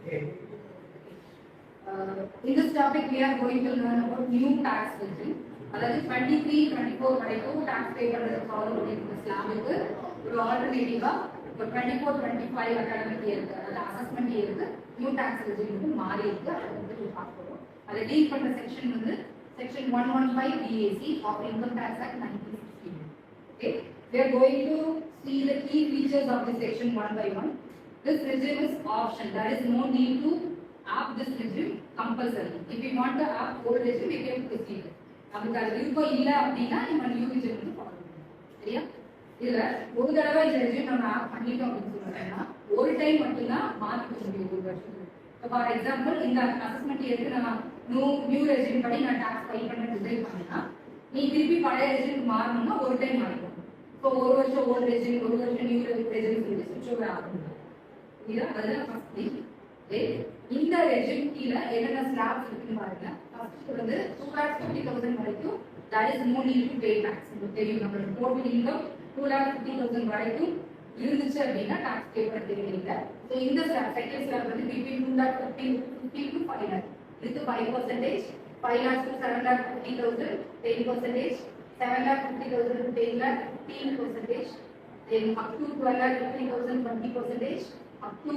In this topic, we are going to learn about new tax regime. அதாவது 23, 24 வரைக்கும் tax பே பண்ணுறது follow பண்ணிட்டு ஸ்லாமுக்கு ஒரு ஆல்டர்னேட்டிவா இப்போ 24, 25 அகாடமிக் இயருக்கு அதாவது அசஸ்மெண்ட் இயருக்கு நியூ டாக்ஸ் ரெஜிம் மாறி இருக்கு. அதை வந்து பார்க்கணும். அதை டீல் பண்ற செக்ஷன் வந்து section 115 BAC of Income Tax Act 1960. Okay, we are going to see the key features of this section one by one. This regime is optional. There is no need to opt this regime compulsory. If you want to opt old regime, we can proceed. நமக்கு அது விருப்பம் இல்லை அப்படின்னா நம்ம new regime வந்து follow பண்ணணும். சரியா? இதுல ஒரு தடவை இந்த ரெஜிம் நம்ம ஆப் பண்ணிட்டோம் அப்படின்னு சொல்றேன்னா ஒரு டைம் மட்டும்தான் மாற்றிக்க முடியும் ஒரு வருஷத்துக்கு. ஃபார் எக்ஸாம்பிள் இந்த அசஸ்மெண்ட் இயருக்கு நான் நியூ ரெஜிம் படி நான் டாக்ஸ் ஃபைல் பண்ண டிசைட் பண்ணேன்னா நீ திருப்பி பழைய ரெஜிமுக்கு மாறணும்னா ஒரு டைம் மாறிக்கும். ஸோ ஒரு வருஷம் ஓல்டு ரெஜிம், ஒரு வருஷம் நியூ ரெஜிம் சொல்லி சுவிட்ச் ஓவர் ஆகணும். இதுதான் அதுதான் ஃபர்ஸ்ட் திங். இந்த ரெஜிம் கீழே என்னென்ன ஸ்லாப்ஸ் இருக்குன்னு பாருங்க. ஃபர்ஸ்ட் வந்து 2,50,000 வரைக்கும் that is no need to pay tax. உங்களுக்கு தெரியும் நம்மளோட டோட்டல் இன்கம் 2,50,000 வரைக்கும் இருந்துச்சு அப்படின்னா டாக்ஸ் பே பண்ண தேவையில்லை. ஸோ இந்த ஸ்லாப் செகண்ட் ஸ்லாப் வந்து between 2,50,000 to 5 lakh. இதுக்கு 5%, 5 lakhs to 7,50,000 10%, 7,50,000 to 10 lakh 15%, then up to 12,50,000 20%, up to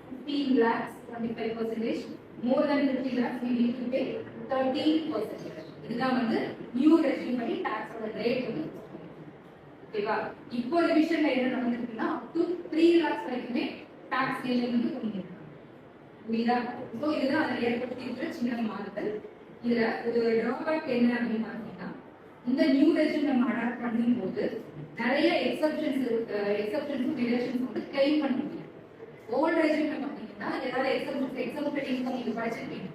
15 lakhs 25%, more than 50 lakhs we need to pay 13%. இதுதான் வந்து நியூ ரெஜிம் படி டாக்ஸோட ரேட் வந்து. ஓகேவா? இப்போ ரிவிஷன்ல என்ன நடந்துருக்குன்னா up to 3 lakhs வரைக்குமே டாக்ஸ் ரேட் வந்து கம்மியாகும். புரியுதா? ஸோ இதுதான் அதில் ஏற்படுத்தியிருக்கிற சின்ன மாறுதல். இதுல ஒரு டிராபேக் என்ன அப்படின்னு பார்த்தீங்கன்னா இந்த நியூ ரெஜிம் நம்ம அடாப்ட் பண்ணும்போது நிறைய எக்ஸப்ஷன்ஸும் டிடக்ஷன்ஸ் வந்து கிளைம் பண்ண முடியும். ஓல்ட் ரெஜிம்ல பார்த்தீங்கன்னா ஏதாவது எக்ஸப்டட் இன்கம் நீங்க படிச்சிருப்பீங்க.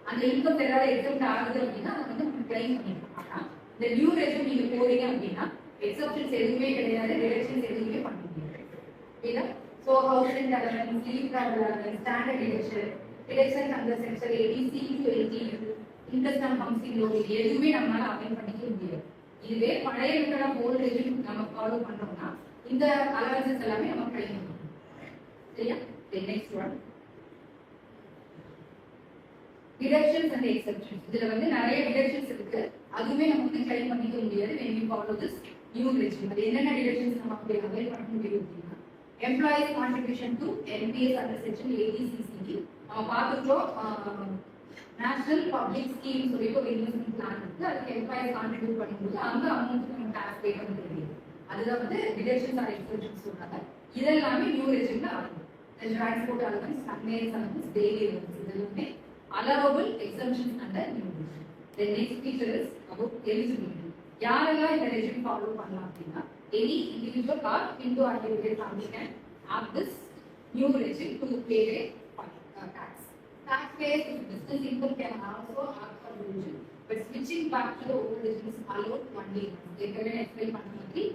அந்த இன்கம் ஏதாவது எக்ஸப்ட் ஆகுது அப்படின்னா அதை வந்து நம்ம கிளைம் பண்ணிடலாம். ஆனால் இந்த நியூ ரெஜிம் நீங்க போறீங்க அப்படின்னா எக்ஸப்ஷன்ஸ் எதுவுமே கிடையாது, டிடக்ஷன்ஸ் எதுவுமே பண்ண முடியாது. புரியுதா? So housing allowance, leave travel allowance, standard deduction அந்த section 80 to 80, interest on housing loan இது எதுவுமே நம்மளால அவைல் பண்ணிக்க முடியாது. இதுவே பழைய மெத்தட் ஓல்ட் ரெஜிம் நம்ம ஃபாலோ பண்றோம்னா இந்த அலவன்சஸ் எல்லாமே நம்ம கிளைம் பண்ணணும். சரியா? Next one deductions and exceptions. இதுல வந்து நிறைய டிடக்ஷன்ஸ் இருக்கு, அதுவுமே நம்ம வந்து கிளைம் பண்ணிக்க முடியாது when we follow this new regime. அது என்னென்ன டிடக்ஷன்ஸ் நம்ம அப்படி அவைல் பண்ண முடியும் அப்படின்னா employees contribution to NPS under section 80CC நம்ம பார்த்துட்டோம். நேஷனல் பப்ளிக் ஸ்கீம் சொல்லிட்டு ஒரு இன்வெஸ்ட்மெண்ட் பிளான் இருக்கு. அதுக்கு எம்ப்ளாயிஸ் கான்ட்ரிபியூட் பண்ணும்போது அந்த அமௌண்ட் நம்ம டாக்ஸ் பே பண்ண தெரியும். அதுதான் வந்து டிடக்ஷன்ஸ் ஆர் எக்ஸப்ஷன்ஸ் சொல்றாங்க. இதெல்லாமே நியூ ரெஜிம்ல ஆகும். Transport allowance, conveyance allowance, daily allowance இதெல்லாமே allowable exemptions under new regime. The next feature is about eligibility. யாரெல்லாம் இந்த ரெஜிம் ஃபாலோ பண்ணலாம் அப்படின்னா any individual or into affiliated family can have this new regime to pay a tax. Taxpayers with business income can also opt for the regime, but switching back to the old regime is allowed only. ஏற்கனவே explain பண்ண மாதிரி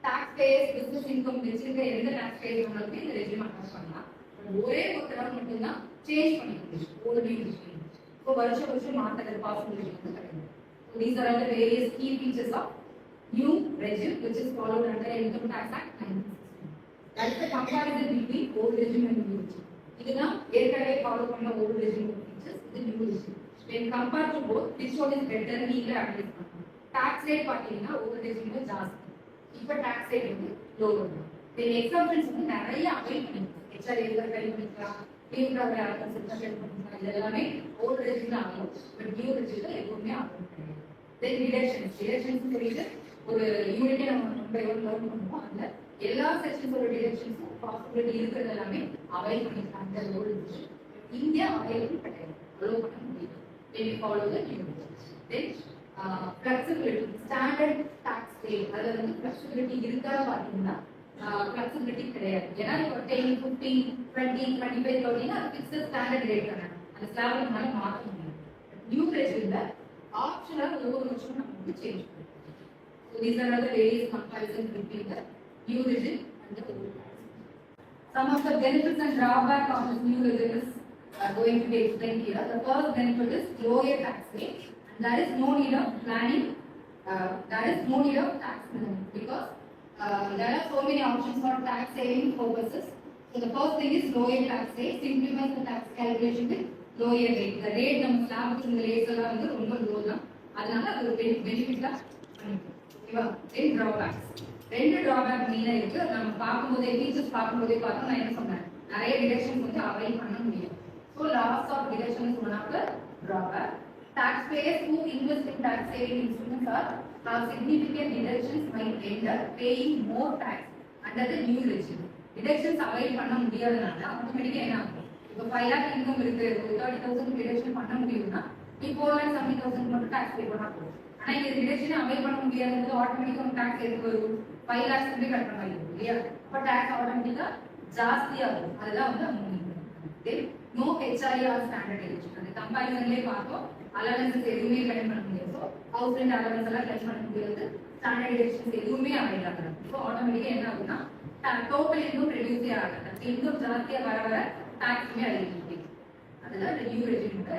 taxpayers business income வச்சிருக்க எந்த taxpayers வேணாலுமே இந்த regime adapt பண்ணலாம். ஒரே ஒரு தடவை மட்டும்தான் சேஞ்ச் பண்ணிக்கலாம் ஓல்டு ரெஜிம். ஸோ வருஷம் மாற்றுறது பாசிபிலிட்டி வந்து கிடையாது. So these are all the various key features of new regime which is followed under Income Tax Act 1960. That is the comparison between old regime and new regime. இதுதான் ஏற்கனவே follow பண்ண old regime features, இது new regime. When compared to both, which one is better நீங்க analyse பண்ணணும். Tax rate பார்த்தீங்கன்னா old regime ஜாஸ்தி, இப்போ tax rate வந்து லோவர். தென் எக்ஸப்ஷன்ஸ் வந்து நிறைய அவைல் பண்ணிக்கலாம். HRA ஃபைல் பண்ணிக்கலாம், லீவ் டிராவல் அலவன்ஸ் ஃபைல் பண்ணிக்கலாம். இதெல்லாமே ஓல்ட் ரெஜிம்ல ஆகும், பட் நியூ ரெஜிம்ல எப்பவுமே ஆகும் கிடையாது. தென் டிடக்ஷன்ஸ் சொல்லிட்டு ஒரு யூனிட்டே நம்ம ஒன் பை ஒன் லேர்ன் பண்ணுவோம். அதுல எல்லா செக்ஷன்ஸோட டிடக்ஷன்ஸும் பாசிபிலிட்டி இருக்கிறது எல்லாமே அவைல் பண்ணிக்கலாம். அந்த ஓல்டு ரெஜிம் இந்தியா அவைலபிள் கிடையாது, அலோவ் பண்ண முடியும். When we follow the new regime. Then flexibility, standard tax rate. அதுல வந்து flexibility இருக்கா பாத்தீங்கன்னா flexibility கிடையாது. ஏன்னா இப்போ 10, 15, 20, 25 அப்படின்னா அது ஃபிக்ஸ்ட் ஸ்டாண்டர்ட் ரேட் தானே, அந்த ஸ்லாப் நம்மளால மாற்ற முடியும். நியூ ரெஜிம்ல ஆப்ஷனல் ஒவ்வொரு வருஷமும் நம்ம வந்து சேஞ்ச் பண்ணுவோம். So these are the various comparisons between the new regime and the old regime. Some of the benefits and drawbacks of this new regime is going to be explained here. The first benefit is lower tax rate, and there is no need of planning. There is no need of tax planning because there are so many options for tax saving purposes. So the first thing is lower tax rate, simplifies the tax calculation with lower rate. The rate நம்ம ஸ்லாபுக்கு இந்த rates எல்லாம் வந்து ரொம்ப low தான், அதனால அது ஒரு பெனிஃபிட்டா பண்ணிக்கலாம். ஓகேவா? தென் டிராபேக்ஸ், ரெண்டு டிராபேக் மெயினா இருக்கு. நம்ம பார்க்கும்போதே டீச்சர்ஸ் பார்க்கும்போதே பார்த்தோம், நான் என்ன சொன்னேன், நிறைய டிடக்ஷன்ஸ் வந்து அவைல் பண்ண முடியும். So loss of deduction is one of the drawback. Taxpayers who invest in tax saving instruments have significant deductions might end up paying more tax under the new regime. Deductions avail பண்ண முடியாதனால ஆட்டோமேட்டிக்கா என்ன ஆகும், இப்போ 5 lakh income இருக்கு, 30,000 deduction பண்ண முடியும்னா நீ 4,70,000 மட்டும் டாக்ஸ் பே பண்ணா போதும். ஆனா இந்த டிடக்ஷன் அவைல் பண்ண முடியாதது ஆட்டோமேட்டிக்கா டாக்ஸ் எதுக்கு வரும், 5 lakhs கட்ட மாதிரி இருக்கும் இல்லையா? அப்ப டாக்ஸ் ஆட்டோமேட்டிக்கா ஜாஸ்தியா இருக்கும். அதெல்லாம் வந்து அவங்க நோ ஹெச்ஆர்ஏ ஆர் ஸ்டாண்டர்டைசேஷன், அந்த கம்பேரிசன்லயே பார்த்தோம், அலவன்சஸ் எதுவுமே கிளைம் பண்ண முடியாது. ஸோ ஹவுஸ் ரெண்ட் அலவன்ஸ் எல்லாம் கிளைம் பண்ண முடியாது, ஸ்டாண்டர்டைசேஷன் எதுவுமே அவைல் ஆகாது. ஸோ ஆட்டோமேட்டிக்கா என்ன ஆகுதுன்னா டோட்டல் இன்கம் ரெடியூஸே ஆகாது. இன்கம் ஜாஸ்தியா வர வர டாக்ஸுமே அதிகரிக்கும். அதுதான் நியூ ரெஜிமெண்ட்